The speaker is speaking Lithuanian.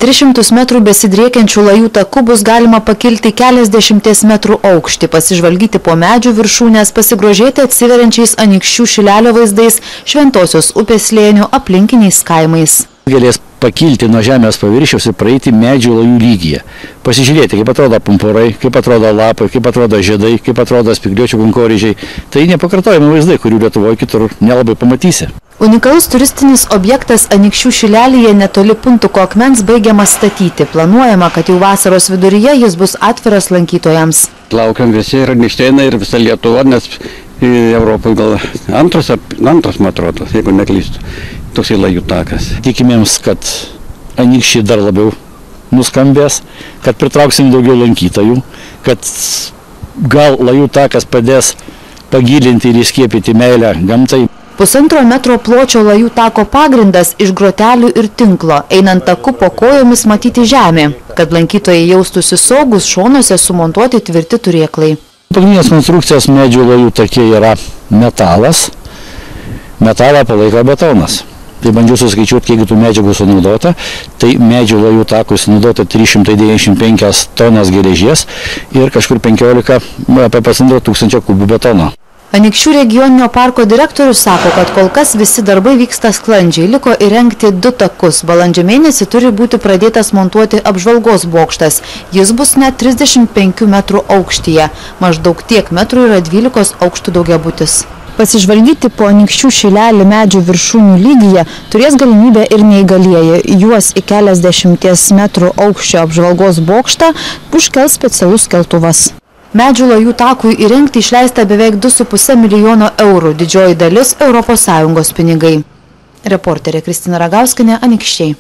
300 metrų besidriekiančių lajų taku bus galima pakilti keliasdešimties metrų aukštį, pasižvalgyti po medžių viršūnės, pasigrožėti atsiveriančiais Anykščių Šilelio vaizdais, Šventosios upės slėnių aplinkiniais kaimais. Galės pakilti nuo žemės paviršiaus ir praeiti medžių lajų lygyje. Pasižiūrėti, kaip atrodo pumpurai, kaip atrodo lapai, kaip atrodo žiedai, kaip atrodo spygliuočių kankorėžiai. Tai nepakartojami vaizdai, kurių Lietuvoje kitur nelabai pamatysi. Unikalus turistinis objektas Anykščių Šilelyje netoli Puntuko akmens baigiamas statyti. Planuojama, kad jau vasaros viduryje jis bus atviras lankytojams. Laukiam visi ir Anykštėnai, ir visa Lietuva, nes Europoje gal antras, man atrodo, jeigu neklystu, toksai lajų takas. Tikimėms, kad Anykščiai dar labiau nuskambės, kad pritrauksim daugiau lankytojų, kad gal lajų takas padės pagilinti ir įskiepyti meilę gamtai. 1,5 metro pločio lajų tako pagrindas iš grotelių ir tinklo. Einant taku po kojomis matyti žemė. Kad lankytojai jaustųsi saugus, šonuose sumontuoti tvirti turėklai. Pagrindinės konstrukcijos medžių lajų take yra metalas. Metalą palaiko betonas. Tai bandžiau suskaičiuoti, kiek tų medžiagų sunaudota. Tai medžių lajų takui sunaudota 395 tonas geležies ir kažkur 15 1000 kubų betono. Anykščių regioninio parko direktorius sako, kad kol kas visi darbai vyksta sklandžiai. Liko įrengti 2 takus. Balandžio mėnesį turi būti pradėtas montuoti apžvalgos bokštas. Jis bus net 35 metrų aukštyje. Maždaug tiek metrų yra 12 aukštų daugiabutis. Pasižvalgyti po Anykščių Šilelį medžių viršūnių lygyje turės galimybę ir neįgalieji. Juos į keliasdešimties metrų aukščio apžvalgos bokštą užkels specialus keltuvas. Medžių lajų takui įrengti išleista beveik 2,5 milijono eurų, didžioji dalis ES pinigai. Reporterė Kristina Ragauskienė, Anykščiai.